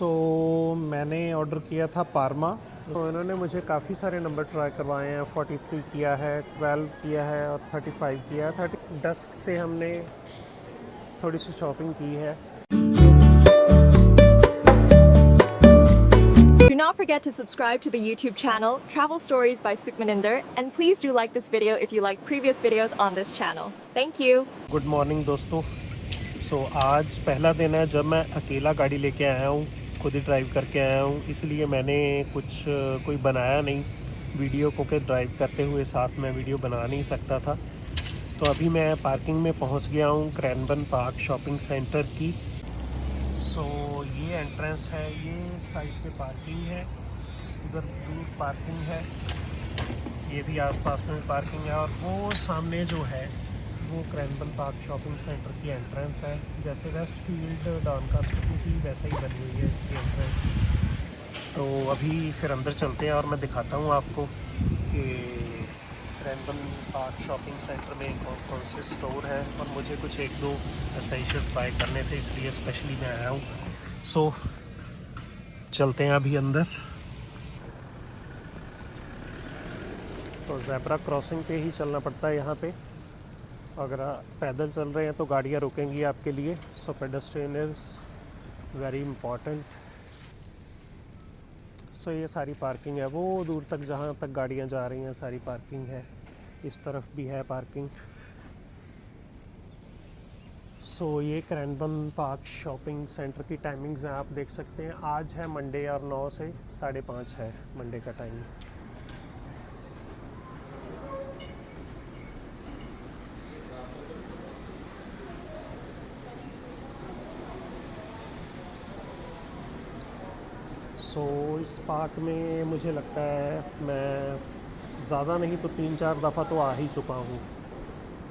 मैंने ऑर्डर किया था पारमा। तो इन्होंने मुझे काफ़ी सारे नंबर ट्राई करवाए हैं। 43 किया है, 12 किया है और 35 किया है। 30 डस्क से हमने थोड़ी सी शॉपिंग की है। Do not forget to subscribe to the YouTube channel Travel Stories by Sukhmaninder, and please do like this video if you like previous videos on this channel. Thank you. Good morning दोस्तों। आज पहला दिन है जब मैं अकेला गाड़ी लेके आया हूँ, खुद ही ड्राइव करके आया हूँ, इसलिए मैंने कोई बनाया नहीं वीडियो को कि ड्राइव करते हुए साथ में वीडियो बना नहीं सकता था। तो अभी मैं पार्किंग में पहुँच गया हूँ क्रैनबर्न पार्क शॉपिंग सेंटर की। ये एंट्रेंस है, ये साइड पे पार्किंग है, उधर दूर पार्किंग है, ये भी आसपास में पार्किंग है और वो सामने जो है वो क्रैनबर्न पार्क शॉपिंग सेंटर की एंट्रेंस है। जैसे वेस्ट फील्ड डॉनकास्टर की सी वैसा ही बनी हुई है इसकी एंट्रेंस। तो अभी फिर अंदर चलते हैं और मैं दिखाता हूँ आपको कि क्रैनबर्न पार्क शॉपिंग सेंटर में कौन कौन से स्टोर है। और मुझे कुछ एक दो एसेंशियल्स बाय करने थे, इसलिए स्पेशली मैं आया हूँ। चलते हैं अभी अंदर। तो ज़ेब्रा क्रॉसिंग पे ही चलना पड़ता है यहाँ पे। अगर आप पैदल चल रहे हैं तो गाड़ियाँ रुकेंगी आपके लिए। सो पेडेस्ट्रियन इज़ वेरी इम्पॉर्टेंट। ये सारी पार्किंग है, वो दूर तक जहाँ तक गाड़ियाँ जा रही हैं सारी पार्किंग है। इस तरफ भी है पार्किंग। ये क्रैनबर्न पार्क शॉपिंग सेंटर की टाइमिंग्स हैं, आप देख सकते हैं। आज है मंडे और 9 से 5:30 है मंडे का टाइम। इस पार्क में मुझे लगता है मैं ज़्यादा नहीं तो 3-4 दफ़ा तो आ ही चुका हूँ।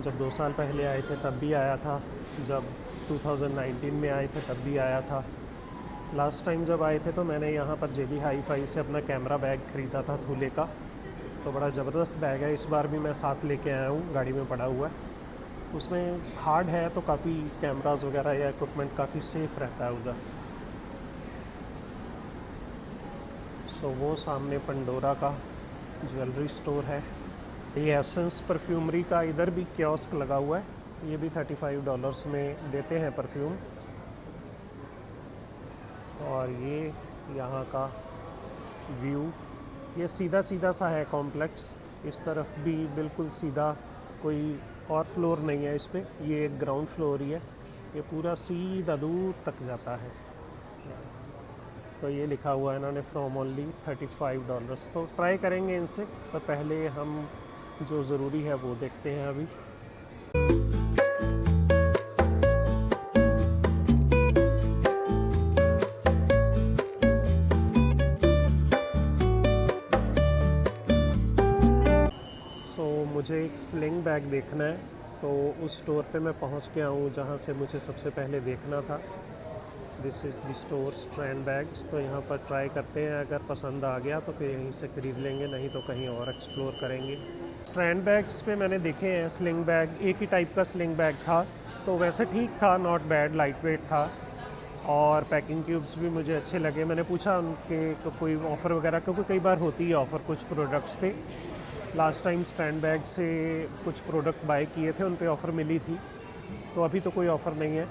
जब 2 साल पहले आए थे तब भी आया था, जब 2019 में आए थे तब भी आया था। लास्ट टाइम जब आए थे तो मैंने यहाँ पर JB Hi-Fi से अपना कैमरा बैग ख़रीदा था थूले का। तो बड़ा ज़बरदस्त बैग है, इस बार भी मैं साथ लेके आया हूँ, गाड़ी में पड़ा हुआ है। उसमें हार्ड है तो काफ़ी कैमरास वगैरह या इक्विपमेंट काफ़ी सेफ़ रहता है उधर। वो सामने पंडोरा का ज्वेलरी स्टोर है। ये एसेंस परफ्यूमरी का इधर भी कियोस्क लगा हुआ है, ये भी $35 में देते हैं परफ्यूम। और ये यहाँ का व्यू, ये सीधा सीधा सा है कॉम्प्लेक्स। इस तरफ भी बिल्कुल सीधा, कोई और फ्लोर नहीं है इस पर, ये एक ग्राउंड फ्लोर ही है। ये पूरा सीधा दूर तक जाता है। तो ये लिखा हुआ है इन्होंने फ्रॉम ओनली $35। तो ट्राई करेंगे इनसे, पर पहले हम जो ज़रूरी है वो देखते हैं अभी। मुझे एक स्लिंग बैग देखना है, तो उस स्टोर पे मैं पहुंच गया हूँ जहाँ से मुझे सबसे पहले देखना था। This is the store strand bags. तो यहाँ पर ट्राई करते हैं, अगर पसंद आ गया तो फिर यहीं से ख़रीद लेंगे, नहीं तो कहीं और एक्सप्लोर करेंगे। स्ट्रैंड बैग्स पे मैंने देखे हैं स्लिंग बैग, एक ही टाइप का स्लिंग बैग था, तो वैसे ठीक था, नॉट बैड, लाइट वेट था और पैकिंग क्यूब्स भी मुझे अच्छे लगे। मैंने पूछा उनके कोई ऑफ़र वगैरह, क्योंकि कई बार होती है ऑफ़र कुछ प्रोडक्ट्स पे। लास्ट टाइम स्ट्रैंड बैग से कुछ प्रोडक्ट बाय किए थे, उन पे ऑफ़र मिली थी। तो अभी तो कोई ऑफ़र नहीं है,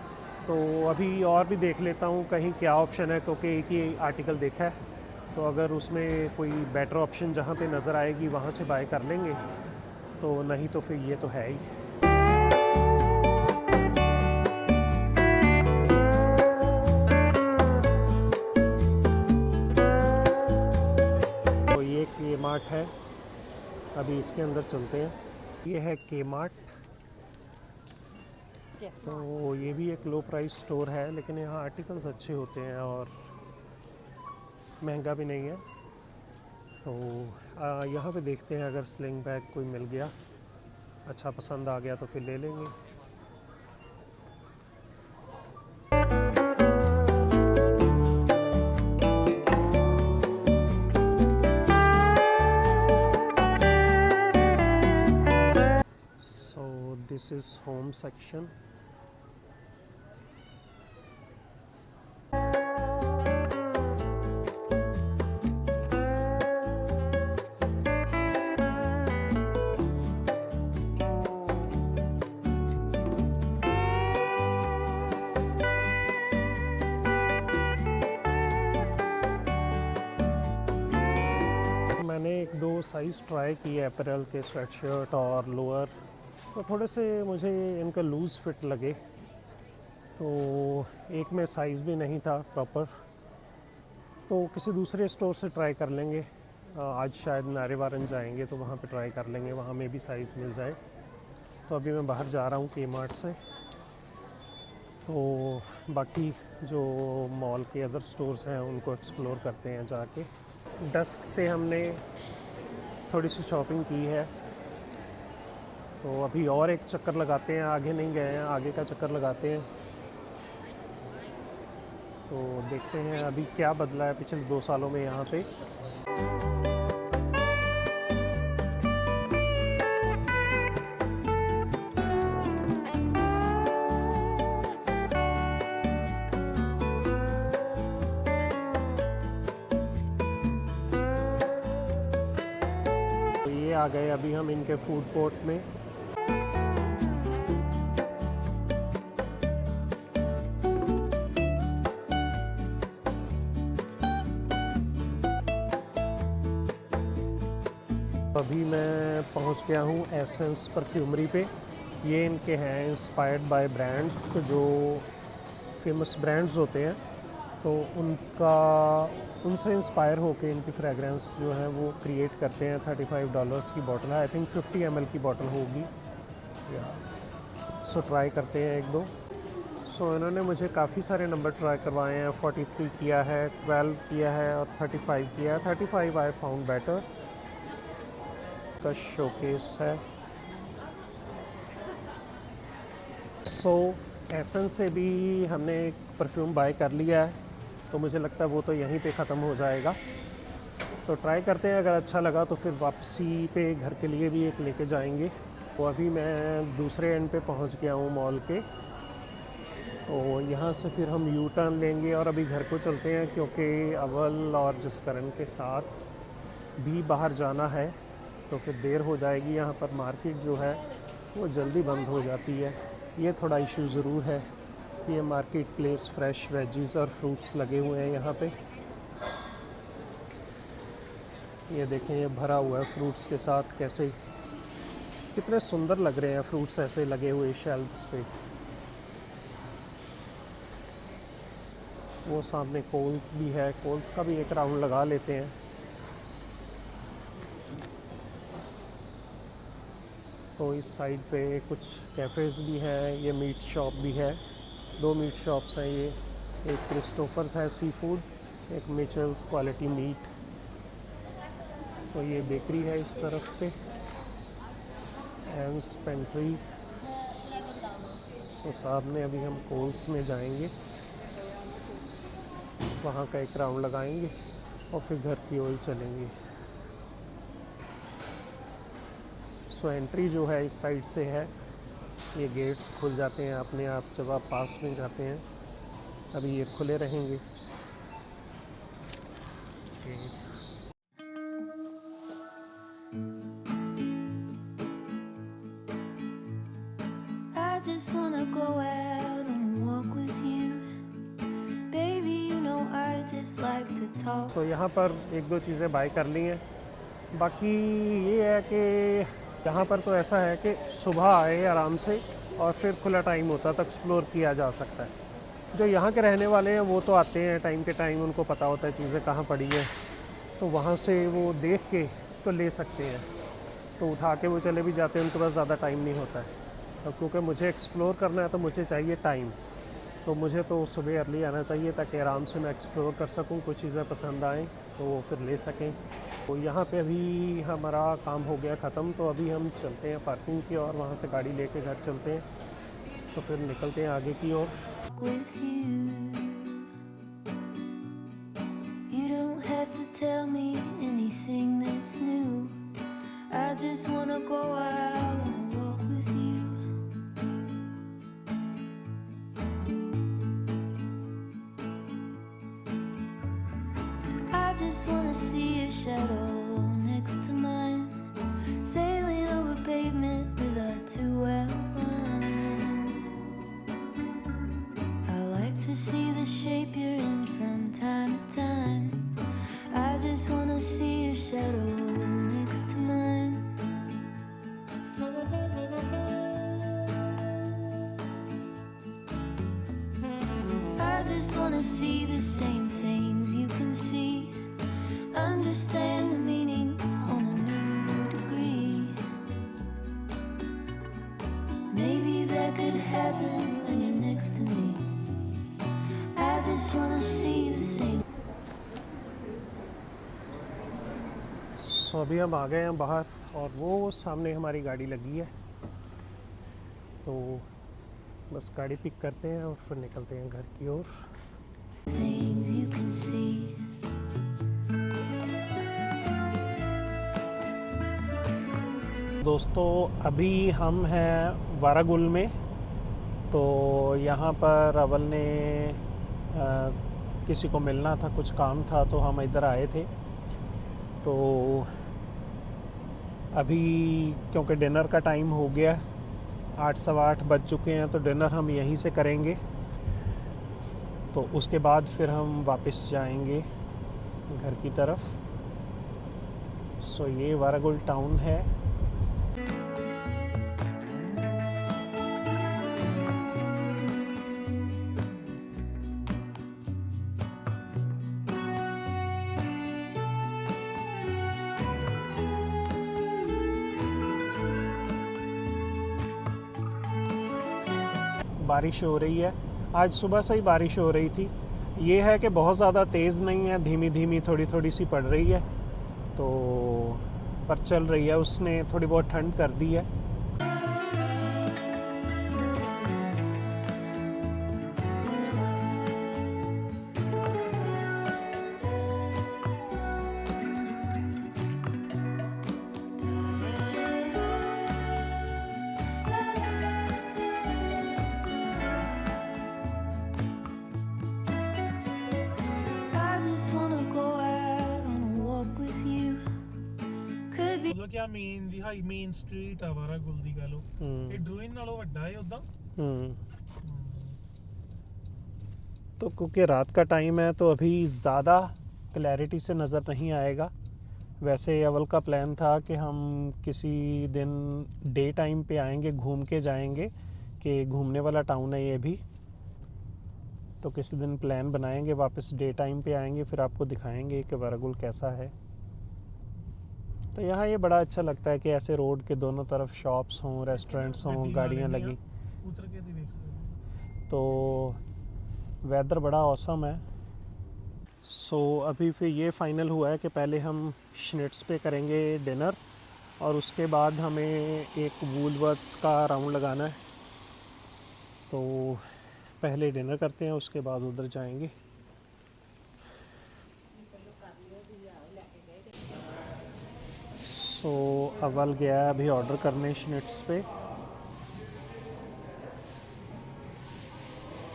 तो अभी और भी देख लेता हूँ कहीं क्या ऑप्शन है, क्योंकि एक ही आर्टिकल देखा है। तो अगर उसमें कोई बेटर ऑप्शन जहाँ पे नज़र आएगी वहाँ से बाय कर लेंगे, तो नहीं तो फिर ये तो है ही। तो ये Kmart है, अभी इसके अंदर चलते हैं। ये है Kmart। तो ये भी एक लो प्राइस स्टोर है, लेकिन यहाँ आर्टिकल्स अच्छे होते हैं और महंगा भी नहीं है। तो यहाँ पे देखते हैं, अगर स्लिंग बैग कोई मिल गया अच्छा, पसंद आ गया तो फिर ले लेंगे। This is home section. Size try किए अपैरल के, स्वेटशर्ट और लोअर, तो थोड़े से मुझे इनका लूज़ फिट लगे, तो एक में साइज़ भी नहीं था प्रॉपर, तो किसी दूसरे स्टोर से ट्राई कर लेंगे। आज शायद नारेवारन जाएंगे तो वहाँ पे ट्राई कर लेंगे, वहाँ में भी साइज़ मिल जाए। तो अभी मैं बाहर जा रहा हूँ के-मार्ट से, तो बाकी जो मॉल के अदर स्टोर्स हैं उनको एक्सप्लोर करते हैं जाके। डस्क से हमने थोड़ी सी शॉपिंग की है, तो अभी और एक चक्कर लगाते हैं, आगे नहीं गए हैं, आगे का चक्कर लगाते हैं। तो देखते हैं अभी क्या बदला है पिछले 2 सालों में यहाँ पे। तो ये आ गए अभी हम इनके फूड कोर्ट में। अभी मैं पहुंच गया हूं एसेंस परफ्यूमरी पे। ये इनके हैं इंस्पायर्ड बाय ब्रांड्स, तो जो फेमस ब्रांड्स होते हैं तो उनसे इंस्पायर होके इनकी फ्रेगरेंस जो है वो क्रिएट करते हैं। $35 की बॉटल है, आई थिंक 50 ml की बॉटल होगी। सो ट्राई करते हैं 1-2। सो इन्होंने मुझे काफ़ी सारे नंबर ट्राई करवाए हैं। 43 किया है, 12 किया है और 35 किया है। 35 आई फाउंड बेटर। का शोकेस है। सो एसेंस से भी हमने एक परफ्यूम बाय कर लिया है, तो मुझे लगता है वो तो यहीं पे ख़त्म हो जाएगा। तो ट्राई करते हैं, अगर अच्छा लगा तो फिर वापसी पे घर के लिए भी एक लेके जाएंगे। तो अभी मैं दूसरे एंड पे पहुंच गया हूँ मॉल के, तो यहाँ से फिर हम यू टर्न लेंगे और अभी घर को चलते हैं, क्योंकि अव्वल और जसकरण के साथ भी बाहर जाना है, तो फिर देर हो जाएगी। यहाँ पर मार्केट जो है वो जल्दी बंद हो जाती है। ये थोड़ा इशू ज़रूर है। ये मार्केट प्लेस फ्रेश वेजीज़ और फ्रूट्स लगे हुए हैं यहाँ पे। ये देखें, ये भरा हुआ है फ्रूट्स के साथ। कैसे कितने सुंदर लग रहे हैं फ्रूट्स ऐसे लगे हुए शेल्फ्स पे। वो सामने कोल्स भी है, कोल्स का भी एक राउंड लगा लेते हैं। तो इस साइड पे कुछ कैफ़ेज़ भी हैं, ये मीट शॉप भी है। 2 मीट शॉप्स हैं ये, एक क्रिस्टोफर्स है सी फूड, एक मिचेल्स क्वालिटी मीट। तो ये बेकरी है इस तरफ पे, एंस पेंट्री। सो सामने अभी हम कोल्स में जाएंगे, वहाँ का एक राउंड लगाएंगे और फिर घर की ओर चलेंगे। सो एंट्री जो है इस साइड से है। ये गेट्स खुल जाते हैं अपने आप जब आप पास में जाते हैं। अभी ये खुले रहेंगे। I just wanna go out on a walk with you. Baby, you know I just like to talk. तो यहाँ पर 1-2 चीज़ें बाय कर ली हैं। बाकी ये है कि यहाँ पर तो ऐसा है कि सुबह आए आराम से और फिर खुला टाइम होता है तो एक्सप्लोर किया जा सकता है। जो यहाँ के रहने वाले हैं वो तो आते हैं टाइम के टाइम, उनको पता होता है चीज़ें कहाँ पड़ी हैं, तो वहाँ से वो देख के तो ले सकते हैं, तो उठा के वो चले भी जाते हैं, उनके पास ज़्यादा टाइम नहीं होता है। तो क्योंकि मुझे एक्सप्लोर करना है तो मुझे चाहिए टाइम, तो मुझे तो सुबह अर्ली आना चाहिए ताकि आराम से मैं एक्सप्लोर कर सकूं, कुछ चीज़ें पसंद आएँ तो वो फिर ले सकें। तो यहाँ पे अभी हमारा काम हो गया ख़त्म, तो अभी हम चलते हैं पार्किंग की और वहाँ से गाड़ी लेके घर चलते हैं, तो फिर निकलते हैं आगे की ओर। With you, you don't have to tell me anything that's new. I just wanna go out on a walk with you. I just wanna see your shadow next to mine, sailing over pavement with our 2 elbows. I like to see the shape you're in from time to time. I just wanna see your shadow next wanna see the same things you can see. Understand the meaning on a new degree. Maybe that could happen when you're next to me. I just wanna see the same. सो अभी हम आ गए हैं बाहर और वो सामने हमारी गाड़ी लगी है, तो बस गाड़ी पिक करते हैं और फिर निकलते हैं घर की ओर। Things you can see. दोस्तों अभी हम हैं वारागुल में, तो यहाँ पर अव्वल ने किसी को मिलना था, कुछ काम था, तो हम इधर आए थे। तो अभी क्योंकि डिनर का टाइम हो गया, 8 सवा 8 बज चुके हैं, तो डिनर हम यहीं से करेंगे। तो उसके बाद फिर हम वापस जाएंगे घर की तरफ। सो ये वारागुल टाउन है। बारिश हो रही है, आज सुबह से ही बारिश हो रही थी। ये है कि बहुत ज़्यादा तेज़ नहीं है, धीमी धीमी थोड़ी थोड़ी सी पड़ रही है, तो पर चल रही है। उसने थोड़ी बहुत ठंड कर दी है। I just wanna go out on a walk with you. Could be ਮਤਲਬ ਕਿ ਆ ਮੇਨ ਦੀ ਹਾਈ ਮੇਨ ਸਟਰੀਟ ਆ ਵਾਰਾਗੁਲ ਦੀ ਗੱਲ ਇਹ ਡਰੂਇਨ ਨਾਲੋਂ ਵੱਡਾ ਹੈ ਉਦਾਂ। तो क्योंकि रात का टाइम है तो अभी ज़्यादा क्लैरिटी से नज़र नहीं आएगा। वैसे अव्वल का प्लान था कि हम किसी दिन डे टाइम पे आएंगे, घूम के जाएंगे, कि घूमने वाला टाउन है ये भी। तो किसी दिन प्लान बनाएंगे, वापस डे टाइम पे आएंगे, फिर आपको दिखाएंगे कि वारागुल कैसा है। तो यहाँ ये बड़ा अच्छा लगता है कि ऐसे रोड के दोनों तरफ शॉप्स हों, रेस्टोरेंट्स हों, गाड़ियाँ लगी। ਉਤਰ ਕੇ ਤੇ ਵੇਖ ਸਕਦੇ तो वेदर बड़ा औसम है। सो अभी फिर ये फ़ाइनल हुआ है कि पहले हम श्निट्स पे करेंगे डिनर, और उसके बाद हमें एक वूलवर्थ्स का राउंड लगाना है। तो पहले डिनर करते हैं, उसके बाद उधर जाएंगे। सो अव्वल गया है अभी ऑर्डर करने श्निट्स पे।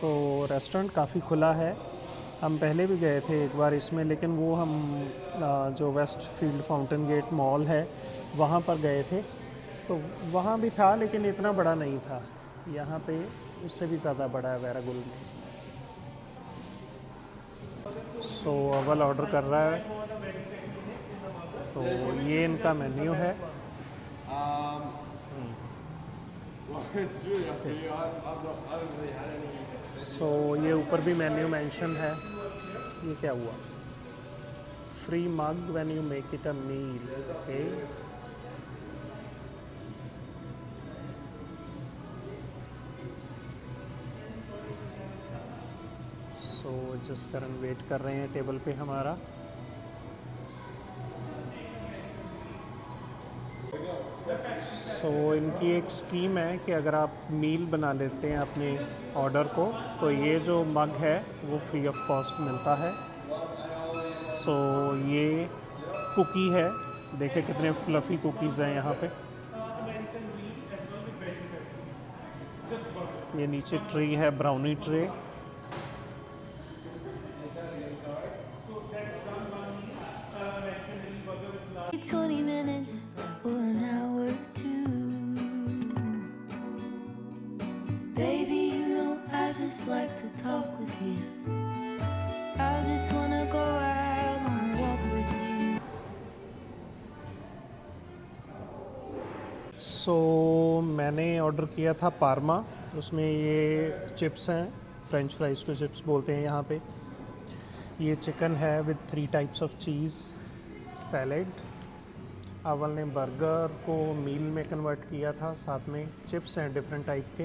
तो रेस्टोरेंट काफ़ी खुला है, हम पहले भी गए थे एक बार इसमें, लेकिन वो हम जो Westfield Fountain Gate mall है वहाँ पर गए थे, तो वहाँ भी था लेकिन इतना बड़ा नहीं था। यहाँ पे उससे भी ज़्यादा बड़ा है वारागुल में। सो अव्वल ऑर्डर कर रहा है, तो ये इनका मेन्यू है। सो ये ऊपर भी मेन्यू मेंशन है। ये क्या हुआ? Free mug when you make it a meal. Okay, so just Karan wait कर रहे हैं टेबल पे हमारा। सो इनकी एक स्कीम है कि अगर आप मील बना लेते हैं अपने ऑर्डर को, तो ये जो मग है वो फ्री ऑफ कॉस्ट मिलता है। सो ये कुकी है, देखिए कितने फ्लफ़ी कुकीज़ हैं यहाँ पे। ये नीचे ट्रे है, brownie tray. 20 minutes or an hour or two. Baby, you know I just like to talk with you. I just wanna go out on a walk with you. सो मैंने order किया था pharma, उसमें ये chips हैं, French fries को chips बोलते हैं यहाँ पे। ये चिकन है with 3 types of cheese salad. अव्वल ने बर्गर को मील में कन्वर्ट किया था, साथ में चिप्स हैं डिफरेंट टाइप के।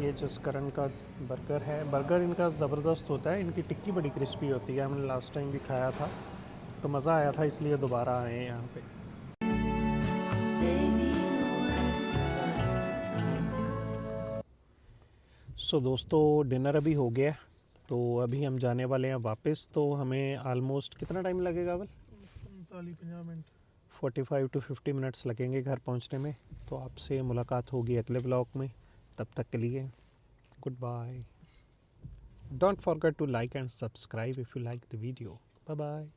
ये जसकरण का बर्गर है। बर्गर इनका ज़बरदस्त होता है, इनकी टिक्की बड़ी क्रिस्पी होती है। हमने लास्ट टाइम भी खाया था तो मज़ा आया था, इसलिए दोबारा आए हैं यहाँ पे। Baby, no, I just like to talk. सो दोस्तों, डिनर अभी हो गया, तो अभी हम जाने वाले हैं वापस। तो हमें आलमोस्ट कितना टाइम लगेगा अवल? 45-50 मिनट। 45 to 50 मिनट्स लगेंगे घर पहुंचने में। तो आपसे मुलाकात होगी अगले ब्लॉग में। तब तक के लिए good bye. Don't forget to like and subscribe if you like the video. Bye bye.